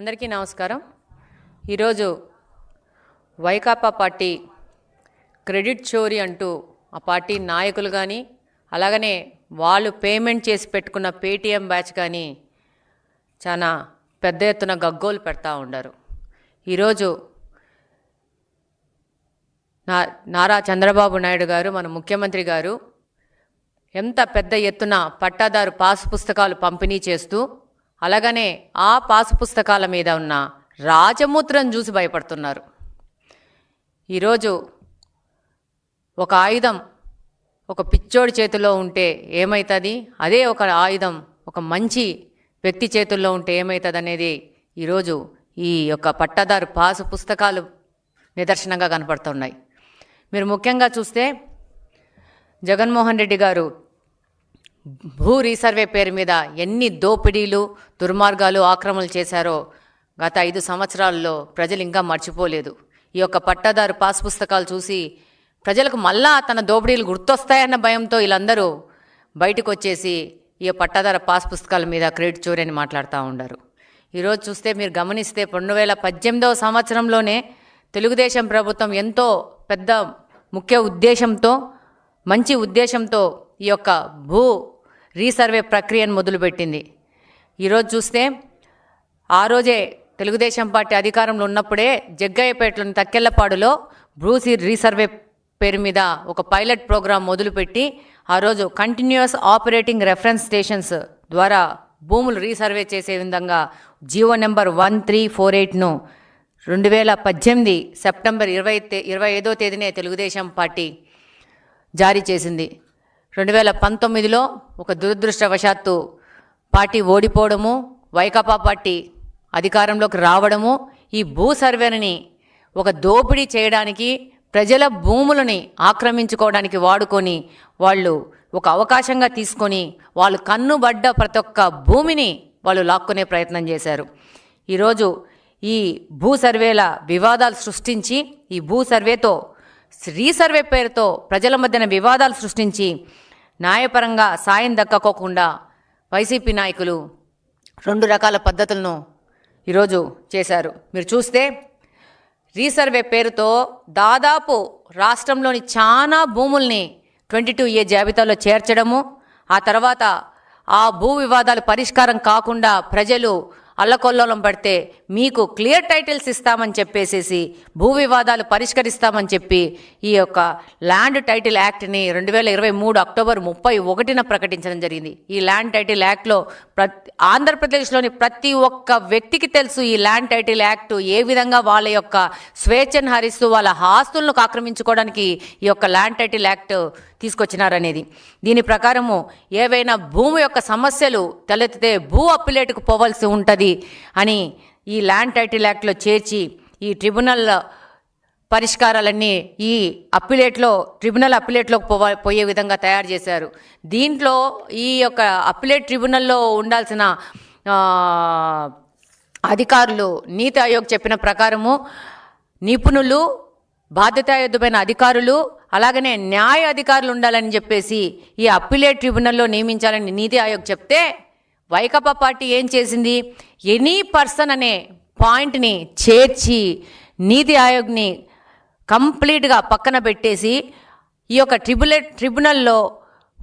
అందరికీ నమస్కారం. ఈరోజు వైకాపా పార్టీ క్రెడిట్ చోరీ అంటూ ఆ పార్టీ నాయకులు కానీ అలాగనే వాళ్ళు పేమెంట్ చేసి పెట్టుకున్న పేటీఎం బ్యాచ్ కానీ చాలా పెద్ద ఎత్తున గగ్గోలు పెడతా ఉన్నారు. ఈరోజు నారా చంద్రబాబు నాయుడు గారు, మన ముఖ్యమంత్రి గారు ఎంత పెద్ద ఎత్తున పట్టాదారు పాసు పుస్తకాలు పంపిణీ చేస్తూ అలాగనే ఆ పాసు పుస్తకాల మీద ఉన్న రాజముద్రను చూసి భయపడుతున్నారు. ఈరోజు ఒక ఆయుధం ఒక పిచ్చోడి చేతిలో ఉంటే ఏమవుతుంది, అదే ఒక ఆయుధం ఒక మంచి వ్యక్తి చేతుల్లో ఉంటే ఏమవుతుంది అనేది ఈరోజు ఈ యొక్క పట్టాదారు పాసు పుస్తకాలు నిదర్శనంగా కనపడుతున్నాయి. మీరు ముఖ్యంగా చూస్తే జగన్మోహన్ రెడ్డి గారు భూ రీసర్వే పేరు మీద ఎన్ని దోపిడీలు, దుర్మార్గాలు, ఆక్రమణలు చేశారో గత 5 సంవత్సరాల్లో ప్రజలు ఇంకా మర్చిపోలేదు. ఈ యొక్క పట్టాదారు పాస్ పుస్తకాలు చూసి ప్రజలకు మళ్ళా తన దోపిడీలు గుర్తొస్తాయన్న భయంతో వీళ్ళందరూ బయటకు వచ్చేసి ఈ పట్టాదారు పాస్ పుస్తకాల మీద క్రెడిట్ చోరీ అని మాట్లాడుతూ ఉన్నారు. ఈరోజు చూస్తే మీరు గమనిస్తే 2018వ సంవత్సరంలోనే తెలుగుదేశం ప్రభుత్వం ఎంతో పెద్ద ముఖ్య ఉద్దేశంతో, మంచి ఉద్దేశంతో ఈ యొక్క భూ రీసర్వే ప్రక్రియను మొదలుపెట్టింది. ఈరోజు చూస్తే ఆ రోజే తెలుగుదేశం పార్టీ అధికారంలో ఉన్నప్పుడే జగ్గయ్యపేటలోని తక్కెళ్లపాడులో భూ రీసర్వే పేరు మీద ఒక పైలట్ ప్రోగ్రాం మొదలుపెట్టి ఆ రోజు కంటిన్యూస్ ఆపరేటింగ్ రెఫరెన్స్ స్టేషన్స్ ద్వారా భూములు రీసర్వే చేసే విధంగా జీవో నెంబర్ 1348ను 2018 సెప్టెంబర్ 25వ తేదీనే తెలుగుదేశం పార్టీ జారీ చేసింది. 2019లో ఒక దురదృష్టవశాత్తు పార్టీ ఓడిపోవడము, వైకాపా పార్టీ అధికారంలోకి రావడము, ఈ భూ సర్వేని ఒక దోపిడీ చేయడానికి, ప్రజల భూములని ఆక్రమించుకోవడానికి వాడుకొని వాళ్ళు ఒక అవకాశంగా తీసుకొని వాళ్ళు కన్నుబడ్డ ప్రతి ఒక్క భూమిని వాళ్ళు లాక్కునే ప్రయత్నం చేశారు. ఈరోజు ఈ భూ సర్వేల వివాదాలు సృష్టించి, ఈ భూ సర్వేతో రీసర్వే పేరుతో ప్రజల మధ్యన వివాదాలు సృష్టించి న్యాయపరంగా సాయం దక్కకోకుండా వైసీపీ నాయకులు 2 రకాల పద్ధతులను ఈరోజు చేశారు. మీరు చూస్తే రీసర్వే పేరుతో దాదాపు రాష్ట్రంలోని చాలా భూముల్ని 22A జాబితాలో చేర్చడము, ఆ తర్వాత ఆ భూ వివాదాలు పరిష్కారం కాకుండా ప్రజలు అల్లకొల్లోలం పడితే మీకు క్లియర్ టైటిల్స్ ఇస్తామని చెప్పేసేసి భూ వివాదాలు పరిష్కరిస్తామని చెప్పి ఈ యొక్క ల్యాండ్ టైటిల్ యాక్ట్ని 2023 అక్టోబర్ 31న ప్రకటించడం జరిగింది. ఈ ల్యాండ్ టైటిల్ యాక్ట్లో ఆంధ్రప్రదేశ్లోని ప్రతి ఒక్క వ్యక్తికి తెలుసు ఈ ల్యాండ్ టైటిల్ యాక్ట్ ఏ విధంగా వాళ్ళ యొక్క స్వేచ్ఛను హరిస్తూ వాళ్ళ ఆస్తులను ఆక్రమించుకోవడానికి ఈ యొక్క ల్యాండ్ టైటిల్ యాక్ట్ తీసుకొచ్చినారనేది. దీని ప్రకారము ఏవైనా భూమి యొక్క సమస్యలు తలెత్తితే భూ అప్పిలేటుకు పోవాల్సి ఉంటుంది అని ఈ ల్యాండ్ టైటిల్ యాక్ట్లో చేర్చి ఈ ట్రిబ్యునల్ పరిష్కారాలన్నీ ఈ ట్రిబ్యునల్ అప్పిలేట్లోకి పోయే విధంగా తయారు చేశారు. దీంట్లో ఈ యొక్క అప్పిలేట్ ట్రిబ్యునల్లో ఉండాల్సిన అధికారులు నీతి ఆయోగ్ చెప్పిన ప్రకారము నిపుణులు, బాధ్యతాయుతమైన అధికారులు, అలాగనే న్యాయ అధికారులు ఉండాలని చెప్పేసి ఈ అప్పిలేట్ ట్రిబ్యునల్లో నియమించాలని నీతి ఆయోగ్ చెప్తే వైకాపా పార్టీ ఏం చేసింది, ఎనీ పర్సన్ అనే పాయింట్ని చేర్చి నీతి ఆయోగ్ని కంప్లీట్గా పక్కన పెట్టేసి ఈ యొక్క ట్రిబ్యునల్లో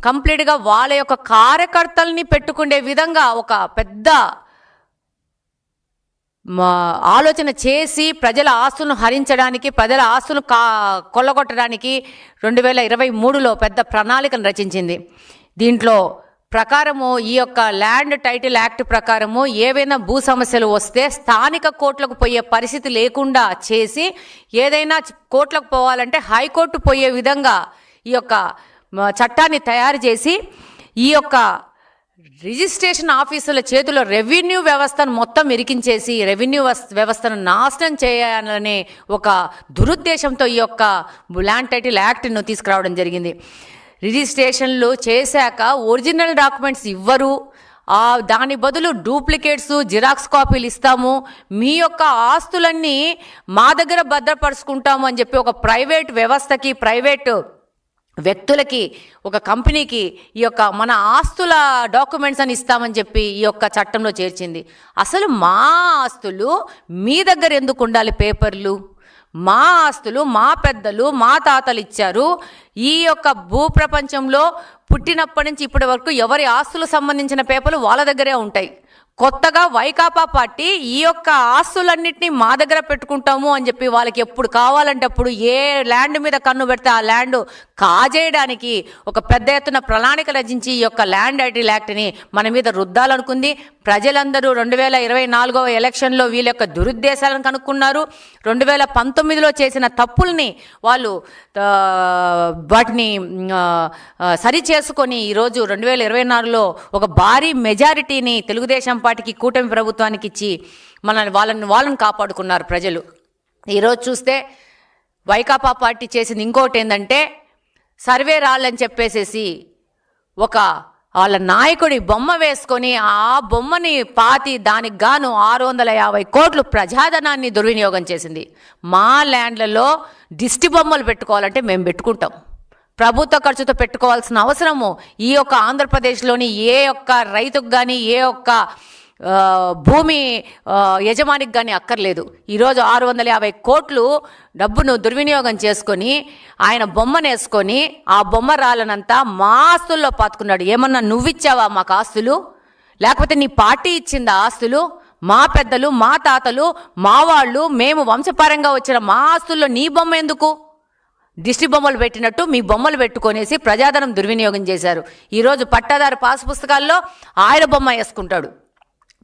కంప్లీట్గా వాళ్ళ యొక్క కార్యకర్తల్ని పెట్టుకునే విధంగా ఒక పెద్ద ఆలోచన చేసి ప్రజల ఆస్తులను హరించడానికి, ప్రజల ఆస్తులను కొల్లగొట్టడానికి 2023లో పెద్ద ప్రణాళికను రచించింది. దీంట్లో ప్రకారము ఈ యొక్క ల్యాండ్ టైటిల్ యాక్ట్ ప్రకారము ఏవైనా భూ సమస్యలు వస్తే స్థానిక కోర్టులకు పోయే పరిస్థితి లేకుండా చేసి, ఏదైనా కోర్టులకు పోవాలంటే హైకోర్టు పోయే విధంగా ఈ యొక్క చట్టాన్ని తయారు చేసి ఈ యొక్క రిజిస్ట్రేషన్ ఆఫీసుల చేతిలో రెవెన్యూ వ్యవస్థను మొత్తం ఇరికించేసి రెవెన్యూ వ్యవస్థను నాశనం చేయాలనే ఒక దురుద్దేశంతో ఈ యొక్క ల్యాండ్ టైటిల్ యాక్ట్ను తీసుకురావడం జరిగింది. రిజిస్ట్రేషన్లు చేశాక ఒరిజినల్ డాక్యుమెంట్స్ ఇవ్వరు, దాని బదులు డూప్లికేట్స్, జిరాక్స్ కాపీలు ఇస్తాము, మీ యొక్క ఆస్తులన్నీ మా దగ్గర భద్రపరుచుకుంటాము అని చెప్పి ఒక ప్రైవేట్ వ్యవస్థకి, ప్రైవేట్ వ్యక్తులకి, ఒక కంపెనీకి ఈ యొక్క మన ఆస్తుల డాక్యుమెంట్స్ అని ఇస్తామని చెప్పి ఈ యొక్క చట్టంలో చేర్చింది. అసలు మా ఆస్తులు మీ దగ్గర ఎందుకు ఉండాలి? పేపర్లు మా ఆస్తులు మా పెద్దలు మా తాతలు ఇచ్చారు. ఈ యొక్క భూప్రపంచంలో పుట్టినప్పటి నుంచి ఇప్పటి వరకు ఎవరి ఆస్తులకు సంబంధించిన పేపర్లు వాళ్ళ దగ్గరే ఉంటాయి. కొత్తగా వైకాపా పార్టీ ఈ యొక్క ఆస్తులన్నింటినీ మా దగ్గర పెట్టుకుంటాము అని చెప్పి వాళ్ళకి ఎప్పుడు కావాలంటే అప్పుడు ఏ ల్యాండ్ మీద కన్ను పెడితే ఆ ల్యాండ్ కాజేయడానికి ఒక పెద్ద ఎత్తున ప్రణాళిక రచించి ఈ యొక్క ల్యాండ్ టైటిల్ యాక్ట్ని మన మీద రుద్దాలనుకుంది. ప్రజలందరూ 2024 ఎలక్షన్లో వీళ్ళ యొక్క దురుద్దేశాలను కనుక్కున్నారు. 2019లో చేసిన తప్పుల్ని వాళ్ళు వాటిని సరి చేసుకొని ఈరోజు 2024లో ఒక భారీ మెజారిటీని తెలుగుదేశం పార్టీకి, కూటమి ప్రభుత్వానికి ఇచ్చి వాళ్ళని కాపాడుకున్నారు ప్రజలు. ఈరోజు చూస్తే వైకాపా పార్టీ చేసింది ఇంకోటి ఏంటంటే, సర్వే రాళ్ళని చెప్పేసేసి ఒక వాళ్ళ నాయకుడి బొమ్మ వేసుకొని ఆ బొమ్మని పాతి దానికి గాను 650 కోట్లు ప్రజాధనాన్ని దుర్వినియోగం చేసింది. మా ల్యాండ్లలో దిష్టి బొమ్మలు పెట్టుకోవాలంటే మేము పెట్టుకుంటాం. ప్రభుత్వ ఖర్చుతో పెట్టుకోవాల్సిన అవసరము ఈ యొక్క ఆంధ్రప్రదేశ్లోని ఏ ఒక్క రైతుకు కానీ, ఏ ఒక్క భూమి యజమానికి కానీ అక్కర్లేదు. ఈరోజు 650 కోట్లు డబ్బును దుర్వినియోగం చేసుకొని ఆయన బొమ్మను వేసుకొని ఆ బొమ్మ రాళ్ళనంతా మా ఆస్తుల్లో పాతుకున్నాడు. ఏమన్నా నువ్విచ్చావా మాకు ఆస్తులు? లేకపోతే నీ పార్టీ ఇచ్చిందా ఆస్తులు? మా పెద్దలు, మా తాతలు, మా వాళ్ళు, మేము వంశపారంగా వచ్చిన మా ఆస్తుల్లో నీ బొమ్మ ఎందుకు? దిష్టి బొమ్మలు పెట్టినట్టు మీ బొమ్మలు పెట్టుకొనేసి ప్రజాధనం దుర్వినియోగం చేశారు. ఈరోజు పట్టాదారు పాస్ పుస్తకాల్లో ఆయన బొమ్మ వేసుకుంటాడు.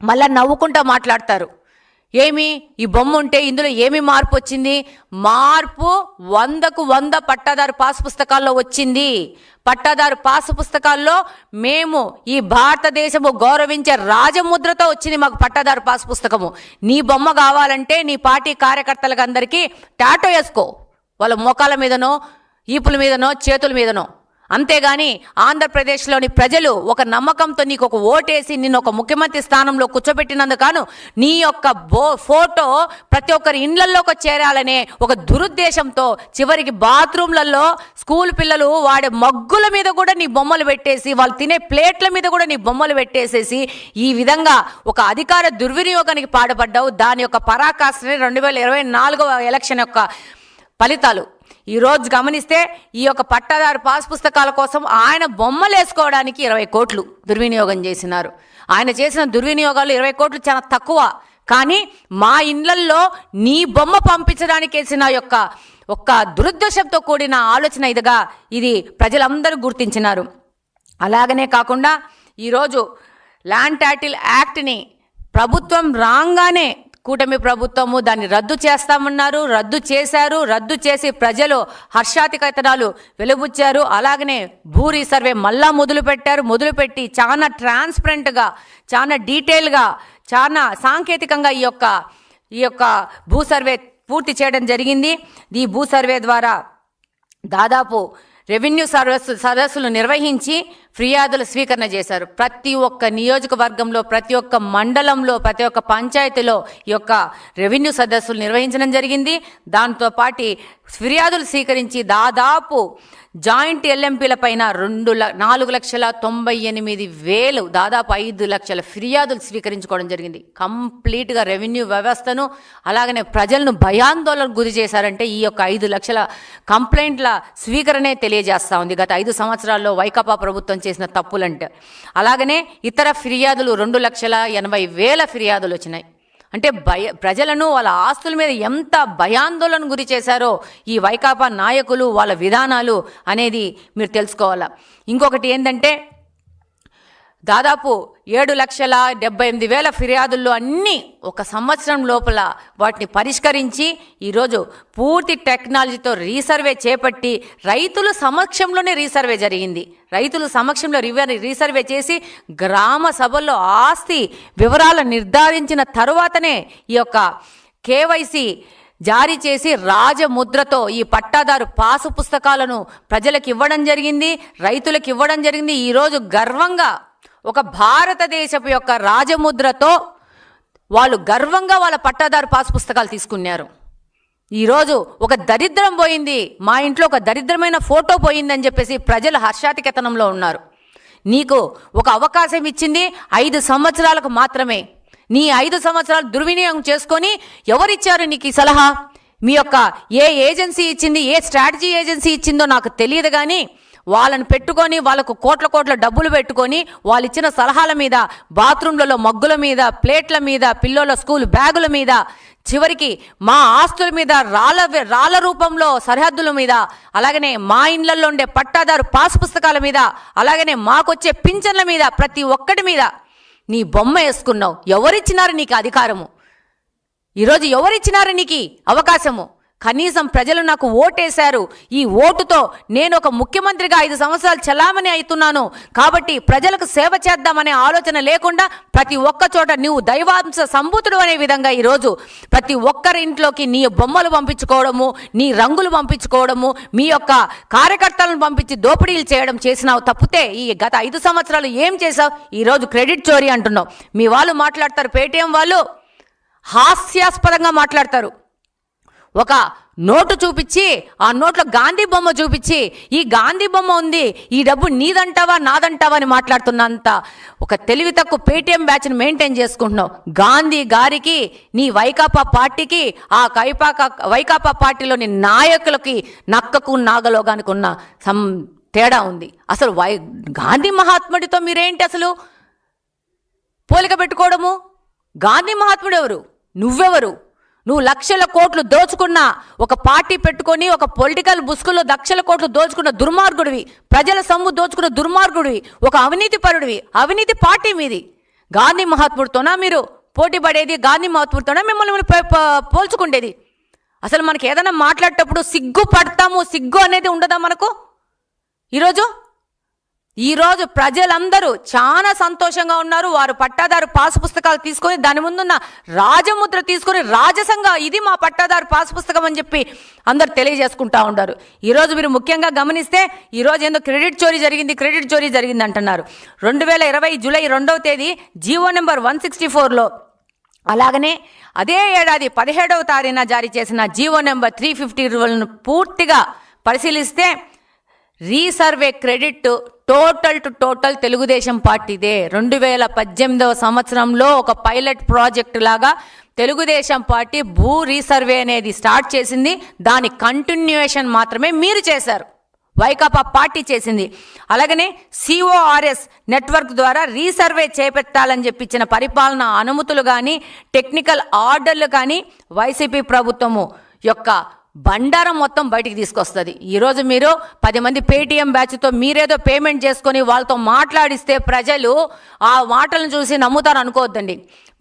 మళ్ళా నవ్వుకుంటా మాట్లాడతారు. ఏమి ఈ బొమ్మ ఉంటే ఇందులో ఏమి మార్పు వచ్చింది? మార్పు 100కు 100 పట్టాదారు పాస్ పుస్తకాల్లో వచ్చింది. పట్టాదారు పాస్ పుస్తకాల్లో మేము ఈ భారతదేశము గౌరవించే రాజముద్రతో వచ్చింది మాకు పట్టాదారు పాస్ పుస్తకము. నీ బొమ్మ కావాలంటే నీ పార్టీ కార్యకర్తలకు అందరికీ టాటో వేసుకో, వాళ్ళ మోకాల మీదనో, ఈపుల మీదనో, చేతుల మీదనో. అంతేగాని ఆంధ్రప్రదేశ్లోని ప్రజలు ఒక నమ్మకంతో నీకు ఒక ఓటేసి నిన్ను ఒక ముఖ్యమంత్రి స్థానంలో కూర్చోబెట్టినందుకు నీ యొక్క ఫోటో ప్రతి ఒక్కరి ఇండ్లలోకి చేరాలనే ఒక దురుద్దేశంతో చివరికి బాత్రూంలలో స్కూల్ పిల్లలు వాడే మగ్గుల మీద కూడా నీ బొమ్మలు పెట్టేసి, వాళ్ళు తినే ప్లేట్ల మీద కూడా నీ బొమ్మలు పెట్టేసేసి ఈ విధంగా ఒక అధికార దుర్వినియోగానికి పాటుపడ్డావు. దాని యొక్క పరాకాష్ఠనే 2024 ఎలక్షన్ యొక్క ఫలితాలు. ఈరోజు గమనిస్తే ఈ యొక్క పట్టాదారు పాస్ పుస్తకాల కోసం ఆయన బొమ్మలు వేసుకోవడానికి 20 కోట్లు దుర్వినియోగం చేసినారు. ఆయన చేసిన దుర్వినియోగాలు 20 కోట్లు చాలా తక్కువ. కానీ మా ఇండ్లల్లో నీ బొమ్మ పంపించడానికి వేసిన యొక్క ఒక్క దురుద్దేశంతో కూడిన ఆలోచన ఇది ప్రజలందరూ గుర్తించినారు. అలాగనే కాకుండా ఈరోజు ల్యాండ్ టైటిల్ యాక్ట్ని ప్రభుత్వం రాగానే కూటమి ప్రభుత్వము దాన్ని రద్దు చేస్తామన్నారు, రద్దు చేశారు. రద్దు చేసి ప్రజలు హర్షాతికతనాలు వెలుబుచ్చారు. అలాగనే భూ రీసర్వే మళ్ళా మొదలుపెట్టి చాలా ట్రాన్స్పరెంట్గా, చాలా డీటెయిల్గా, చాలా సాంకేతికంగా ఈ యొక్క భూ సర్వే పూర్తి చేయడం జరిగింది. ఈ భూ సర్వే ద్వారా దాదాపు రెవెన్యూ సదస్సులు నిర్వహించి ఫిర్యాదుల స్వీకరణ చేశారు. ప్రతి ఒక్క నియోజకవర్గంలో, ప్రతి ఒక్క మండలంలో, ప్రతి ఒక్క పంచాయతీలో ఈ యొక్క రెవెన్యూ సదస్సులు నిర్వహించడం జరిగింది. దాంతో పాటు ఫిర్యాదులు స్వీకరించి దాదాపు జాయింట్ ఎల్ఎంపీల పైన 4,98,000 దాదాపు 5 లక్షల ఫిర్యాదులు స్వీకరించుకోవడం జరిగింది. కంప్లీట్గా రెవెన్యూ వ్యవస్థను అలాగనే ప్రజలను భయాందోళనకు గురి చేశారంటే ఈ యొక్క 5 లక్షల కంప్లైంట్ల స్వీకరణే తెలియజేస్తూ ఉంది గత 5 సంవత్సరాల్లో వైకాపా ప్రభుత్వం చేసిన తప్పులంటే. అలాగనే ఇతర ఫిర్యాదులు 2,80,000 ఫిర్యాదులు వచ్చినాయి. అంటే ప్రజలను వాళ్ళ ఆస్తుల మీద ఎంత భయాందోళన గురి చేశారో ఈ వైకాపా నాయకులు, వాళ్ళ విధానాలు అనేది మీరు తెలుసుకోవాలా. ఇంకొకటి ఏంటంటే దాదాపు 7,78,000 ఫిర్యాదుల్లో అన్నీ ఒక సంవత్సరం లోపల వాటిని పరిష్కరించి ఈరోజు పూర్తి టెక్నాలజీతో రీసర్వే చేపట్టి రైతుల సమక్షంలోనే రీసర్వే జరిగింది. రైతుల సమక్షంలో రీసర్వే చేసి గ్రామ సభల్లో ఆస్తి వివరాలు నిర్ధారించిన తరువాతనే ఈ యొక్క కేవైసీ జారీ చేసి రాజముద్రతో ఈ పట్టాదారు పాసు పుస్తకాలను ప్రజలకు ఇవ్వడం జరిగింది, రైతులకు ఇవ్వడం జరిగింది. ఈరోజు గర్వంగా ఒక భారతదేశపు యొక్క రాజముద్రతో వాళ్ళు గర్వంగా వాళ్ళ పట్టాదారు పాస్ పుస్తకాలు తీసుకున్నారు. ఈరోజు ఒక దరిద్రం పోయింది, మా ఇంట్లో ఒక దరిద్రమైన ఫోటో పోయిందని చెప్పేసి ప్రజలు హర్షాతికేతనంలో ఉన్నారు. నీకు ఒక అవకాశం ఇచ్చింది 5 సంవత్సరాలకు మాత్రమే. నీ 5 సంవత్సరాలు దుర్వినియోగం చేసుకొని ఎవరిచ్చారు నీకు ఈ సలహా? మీ యొక్క ఏ ఏజెన్సీ ఇచ్చింది, ఏ స్ట్రాటజీ ఏజెన్సీ ఇచ్చిందో నాకు తెలియదు, కానీ వాళ్ళని పెట్టుకొని వాళ్ళకు కోట్ల డబ్బులు పెట్టుకొని వాళ్ళు ఇచ్చిన సలహాల మీద, బాత్రూంలలో మగ్గుల మీద, ప్లేట్ల మీద, పిల్లల స్కూల్ బ్యాగుల మీద, చివరికి మా ఆస్తుల మీద, రాళ్ల రూపంలో సరిహద్దుల మీద, అలాగనే మా ఇండ్లలో ఉండే పట్టాదారు పాస్ పుస్తకాల మీద, అలాగనే మాకొచ్చే పింఛన్ల మీద, ప్రతి ఒక్కటి మీద నీ బొమ్మ వేసుకున్నావు. ఎవరిచ్చినారు నీకు అధికారము? ఈరోజు ఎవరిచ్చినారు నీకు అవకాశము? కనీసం ప్రజలు నాకు ఓటేశారు, ఈ ఓటుతో నేను ఒక ముఖ్యమంత్రిగా 5 సంవత్సరాలు చలామణి అవుతున్నాను కాబట్టి ప్రజలకు సేవ చేద్దామనే ఆలోచన లేకుండా ప్రతి ఒక్క చోట నువ్వు దైవాంశ సంభూతుడు అనే విధంగా ఈరోజు ప్రతి ఒక్కరి ఇంట్లోకి నీ బొమ్మలు పంపించుకోవడము, నీ రంగులు పంపించుకోవడము, మీ యొక్క కార్యకర్తలను పంపించి దోపిడీలు చేయడం చేసినావు తప్పితే ఈ గత 5 సంవత్సరాలు ఏం చేసావు? ఈరోజు క్రెడిట్ చోరీ అంటున్నావు. మీ వాళ్ళు మాట్లాడతారు, పేటీఎం వాళ్ళు హాస్యాస్పదంగా మాట్లాడతారు. ఒక నోటు చూపించి ఆ నోట్లో గాంధీ బొమ్మ చూపించి ఈ గాంధీ బొమ్మ ఉంది, ఈ డబ్బు నీదంటావా నాదంటావా అని మాట్లాడుతున్నంత ఒక తెలివి తక్కువ పేటీఎం బ్యాచ్ని మెయింటైన్ చేసుకుంటున్నావు. గాంధీ గారికి, నీ వైకాపా పార్టీకి, ఆ వైకాపా పార్టీలోని నాయకులకి నక్కకు నాగలోగానికి ఉన్న తేడా ఉంది. అసలు గాంధీ మహాత్ముడితో మీరేంటి అసలు పోలిక పెట్టుకోవడము? గాంధీ మహాత్ముడు ఎవరు? నువ్వెవరు? నువ్వు లక్షల కోట్లు దోచుకున్న ఒక పార్టీ పెట్టుకొని ఒక పొలిటికల్ బుస్కుల్లో లక్షల కోట్లు దోచుకున్న దుర్మార్గుడివి, ప్రజల సొమ్ము దోచుకున్న దుర్మార్గుడివి, ఒక అవినీతి పరుడివి. అవినీతి పార్టీ మీది. గాంధీ మహాత్ముడితోనా మీరు పోటీ పడేది? గాంధీ మహాత్ముడితోనా మిమ్మల్ని పోల్చుకుండేది? అసలు మనకి ఏదైనా మాట్లాడేటప్పుడు సిగ్గు పడతాము, సిగ్గు అనేది ఉండదా మనకు? ఈరోజు ప్రజలందరూ చాలా సంతోషంగా ఉన్నారు. వారు పట్టాదారు పాసు పుస్తకాలు తీసుకొని దాని ముందున్న రాజముద్ర తీసుకొని రాజసంగా ఇది మా పట్టాదారు పాసు పుస్తకం అని చెప్పి అందరు తెలియజేసుకుంటా ఉంటారు. ఈరోజు మీరు ముఖ్యంగా గమనిస్తే ఈరోజు ఏందో క్రెడిట్ చోరీ జరిగింది అంటున్నారు. 2020 జూలై 2వ తేదీ జీవో నెంబర్ 164లో, అలాగనే అదే ఏడాది 17వ తారీఖున జారీ చేసిన జీవో నెంబర్ 350 పూర్తిగా పరిశీలిస్తే రీసర్వే క్రెడిట్ టోటల్ తెలుగుదేశం పార్టీదే. 2018వ సంవత్సరంలో ఒక పైలట్ ప్రాజెక్ట్ లాగా తెలుగుదేశం పార్టీ భూ రీసర్వే అనేది స్టార్ట్ చేసింది. దాని కంటిన్యూయేషన్ మాత్రమే మీరు చేశారు, వైకాపా పార్టీ చేసింది. అలాగనే సిఓఆర్ఎస్ నెట్వర్క్ ద్వారా రీసర్వే చేపట్టాలని చెప్పి ఇచ్చిన పరిపాలన అనుమతులు కానీ టెక్నికల్ ఆర్డర్లు కానీ వైసీపీ ప్రభుత్వము యొక్క బండారం మొత్తం బయటికి తీసుకొస్తుంది. ఈరోజు మీరు 10 మంది పేటీఎం బ్యాచ్తో మీరేదో పేమెంట్ చేసుకొని వాళ్ళతో మాట్లాడిస్తే ప్రజలు ఆ మాటలను చూసి నమ్ముతారు అనుకోవద్దండి.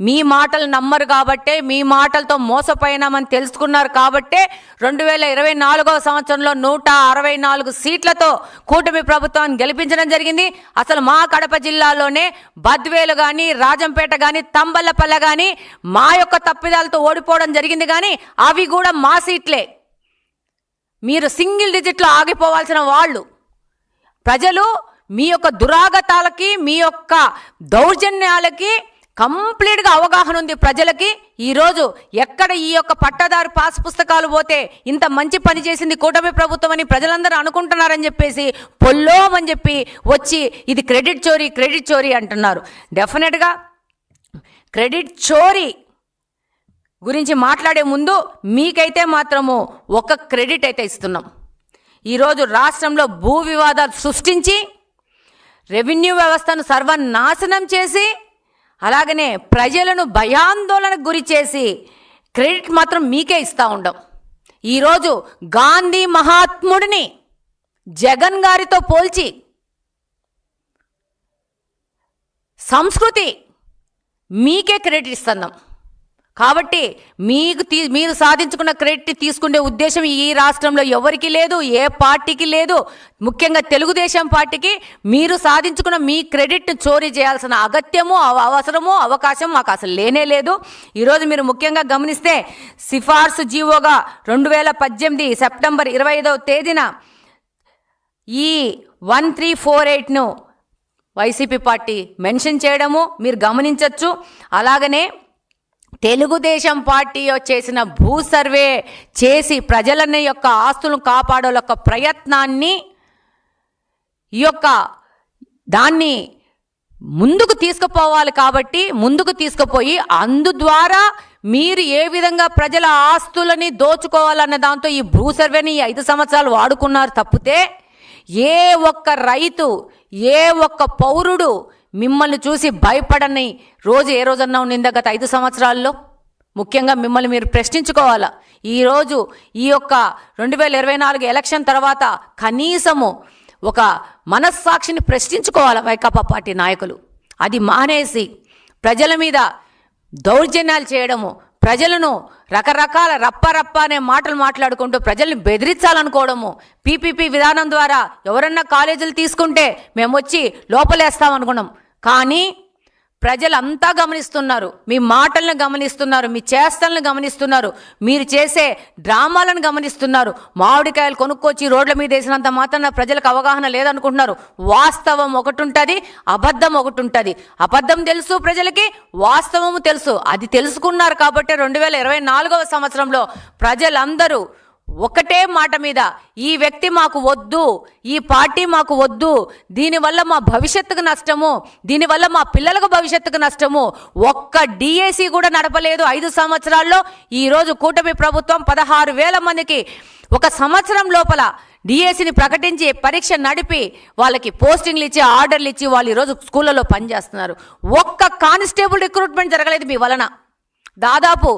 మీ మాటలు నమ్మరు కాబట్టే, మీ మాటలతో మోసపోయినామని తెలుసుకున్నారు కాబట్టే 2024వ సంవత్సరంలో 164 సీట్లతో కూటమి ప్రభుత్వాన్ని గెలిపించడం జరిగింది. అసలు మా కడప జిల్లాలోనే బద్వేలు కానీ, రాజంపేట కానీ, తంబల్లపల్లె కానీ మా యొక్క తప్పిదాలతో ఓడిపోవడం జరిగింది. కానీ అవి కూడా మా సీట్లే. మీరు సింగిల్ డిజిట్లో ఆగిపోవాల్సిన వాళ్ళు. ప్రజలు మీ యొక్క దురాగతాలకి, మీ యొక్క దౌర్జన్యాలకి కంప్లీట్గా అవగాహన ఉంది ప్రజలకి. ఈరోజు ఎక్కడ ఈ యొక్క పట్టాదారు పాస్ పుస్తకాలు పోతే ఇంత మంచి పని చేసింది కూటమి ప్రభుత్వం అని ప్రజలందరూ అనుకుంటున్నారని చెప్పేసి పొల్లోమని చెప్పి వచ్చి ఇది క్రెడిట్ చోరీ అంటున్నారు. డెఫినెట్గా క్రెడిట్ చోరీ గురించి మాట్లాడే ముందు మీకైతే మాత్రము ఒక క్రెడిట్ అయితే ఇస్తున్నాం. ఈరోజు రాష్ట్రంలో భూ వివాదాలు సృష్టించి రెవెన్యూ వ్యవస్థను సర్వనాశనం చేసి అలాగనే ప్రజలను భయాందోళనకు గురి చేసి క్రెడిట్ మాత్రం మీకే ఇస్తూ ఉండం. ఈరోజు గాంధీ మహాత్ముడిని జగన్ గారితో పోల్చి సంస్కృతి మీకే క్రెడిట్ ఇస్తున్నాం. కాబట్టి మీరు సాధించుకున్న క్రెడిట్ తీసుకునే ఉద్దేశం ఈ రాష్ట్రంలో ఎవరికి లేదు, ఏ పార్టీకి లేదు. ముఖ్యంగా తెలుగుదేశం పార్టీకి మీరు సాధించుకున్న మీ క్రెడిట్ చోరీ చేయాల్సిన అగత్యము, అవసరము, అవకాశం మాకు అసలు లేనే లేదు. ఈరోజు మీరు ముఖ్యంగా గమనిస్తే సిఫార్సు జీవోగా 2018 సెప్టెంబర్ 25వ తేదీన ఈ 1348ను వైసీపీ పార్టీ మెన్షన్ చేయడము మీరు గమనించవచ్చు. అలాగనే తెలుగుదేశం పార్టీ చేసిన భూ సర్వే చేసి ప్రజలని యొక్క ఆస్తులను కాపాడే యొక్క ప్రయత్నాన్ని ఈ యొక్క దాన్ని ముందుకు తీసుకుపోవాలి. కాబట్టి ముందుకు తీసుకుపోయి ద్వారా మీరు ఏ విధంగా ప్రజల ఆస్తులని దోచుకోవాలన్న దాంతో ఈ భూ సర్వేని 5 సంవత్సరాలు వాడుకున్నారు తప్పితే ఏ ఒక్క రైతు ఏ ఒక్క పౌరుడు మిమ్మల్ని చూసి భయపడని రోజు ఏ రోజన్నా ఉండిందా గత 5 సంవత్సరాల్లో? ముఖ్యంగా మిమ్మల్ని మీరు ప్రశ్నించుకోవాలా. ఈరోజు ఈ యొక్క 2024 ఎలక్షన్ తర్వాత కనీసము ఒక మనస్సాక్షిని ప్రశ్నించుకోవాలి వైకాపా పార్టీ నాయకులు. అది మానేసి ప్రజల మీద దౌర్జన్యాలు చేయడము, ప్రజలను రకరకాల రప్ప అనే మాటలు మాట్లాడుకుంటూ ప్రజల్ని బెదిరించాలనుకోవడము, పీపీపీ విధానం ద్వారా ఎవరన్నా కాలేజీలు తీసుకుంటే మేము వచ్చి లోపలేస్తామనుకున్నాం. కానీ ప్రజలంతా గమనిస్తున్నారు, మీ మాటలను గమనిస్తున్నారు, మీ చేష్టలను గమనిస్తున్నారు, మీరు చేసే డ్రామాలను గమనిస్తున్నారు. మామిడికాయలు కొనుక్కొచ్చి రోడ్ల మీద వేసినంత మాత్రాన ప్రజలకు అవగాహన లేదనుకుంటున్నారు. వాస్తవం ఒకటి ఉంటుంది, అబద్ధం ఒకటి ఉంటుంది. అబద్ధం తెలుసు ప్రజలకి, వాస్తవము తెలుసు. అది తెలుసుకున్నారు కాబట్టి 2024వ సంవత్సరంలో ప్రజలందరూ ఒకటే మాట మీద ఈ వ్యక్తి మాకు వద్దు, ఈ పార్టీ మాకు వద్దు, దీనివల్ల మా భవిష్యత్తుకు నష్టము, దీనివల్ల మా పిల్లలకు భవిష్యత్తుకు నష్టము. ఒక్క డిఏసి కూడా నడపలేదు 5 సంవత్సరాల్లో. ఈరోజు కూటమి ప్రభుత్వం 16,000 మందికి ఒక సంవత్సరం లోపల డిఏసిని ప్రకటించి పరీక్ష నడిపి వాళ్ళకి పోస్టింగ్లు ఇచ్చి ఆర్డర్లు ఇచ్చి వాళ్ళు ఈరోజు స్కూళ్ళలో పనిచేస్తున్నారు. ఒక్క కానిస్టేబుల్ రిక్రూట్మెంట్ జరగలేదు మీ వలన. దాదాపు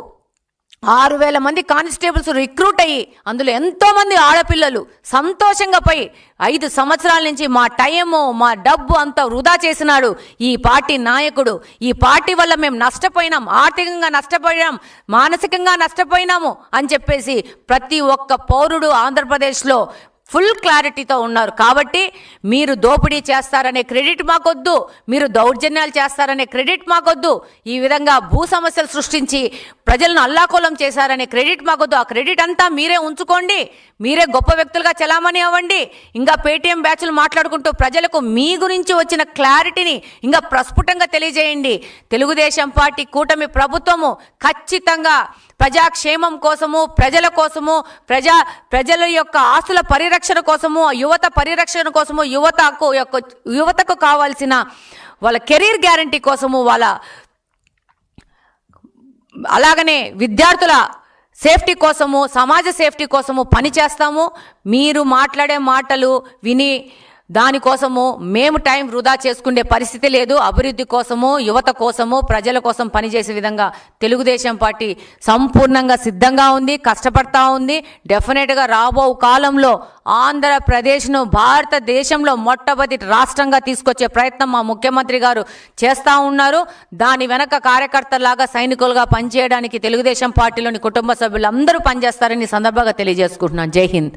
6,000 మంది కానిస్టేబుల్స్ రిక్రూట్ అయ్యి అందులో ఎంతోమంది ఆడపిల్లలు సంతోషంగా పోయి 5 సంవత్సరాల నుంచి మా టైము మా డబ్బు అంతా వృధా చేసినాడు ఈ పార్టీ నాయకుడు. ఈ పార్టీ వల్ల మేము నష్టపోయినాం, ఆర్థికంగా నష్టపోయినాం, మానసికంగా నష్టపోయినాము అని చెప్పేసి ప్రతి ఒక్క పౌరుడు ఆంధ్రప్రదేశ్లో ఫుల్ క్లారిటీతో ఉన్నారు. కాబట్టి మీరు దోపిడీ చేస్తారనే క్రెడిట్ మాకొద్దు, మీరు దౌర్జన్యాలు చేస్తారనే క్రెడిట్ మాకొద్దు, ఈ విధంగా భూ సమస్యలు సృష్టించి ప్రజలను అల్లాకోలం చేశారనే క్రెడిట్ మాకొద్దు. ఆ క్రెడిట్ అంతా మీరే ఉంచుకోండి, మీరే గొప్ప వ్యక్తులుగా చలామణి అవ్వండి. ఇంకా పేటీఎం బ్యాచ్లు మాట్లాడుకుంటూ ప్రజలకు మీ గురించి వచ్చిన క్లారిటీని ఇంకా ప్రస్ఫుటంగా తెలియజేయండి. తెలుగుదేశం పార్టీ కూటమి ప్రభుత్వము ఖచ్చితంగా ప్రజాక్షేమం కోసము, ప్రజల కోసము, ప్రజల యొక్క ఆస్తుల పరిరక్షణ కోసము, యువత పరిరక్షణ కోసము, యువతకు కావాల్సిన వాళ్ళ కెరీర్ గ్యారంటీ కోసము, అలాగనే విద్యార్థుల సేఫ్టీ కోసము, సమాజ సేఫ్టీ కోసము పనిచేస్తాము. మీరు మాట్లాడే మాటలు విని దానికోసము మేము టైం వృధా చేసుకునే పరిస్థితి లేదు. అభివృద్ధి కోసము, యువత కోసము, ప్రజల కోసం పనిచేసే విధంగా తెలుగుదేశం పార్టీ సంపూర్ణంగా సిద్ధంగా ఉంది, కష్టపడతా ఉంది. డెఫినెట్గా రాబో కాలంలో ఆంధ్రప్రదేశ్ను భారతదేశంలో మొట్టమొదటి రాష్ట్రంగా తీసుకొచ్చే ప్రయత్నం మా ముఖ్యమంత్రి గారు చేస్తూ ఉన్నారు. దాని వెనక కార్యకర్తలాగా సైనికులుగా పనిచేయడానికి తెలుగుదేశం పార్టీలోని కుటుంబ సభ్యులందరూ పనిచేస్తారని సందర్భంగా తెలియజేసుకుంటున్నాను. జై హింద్.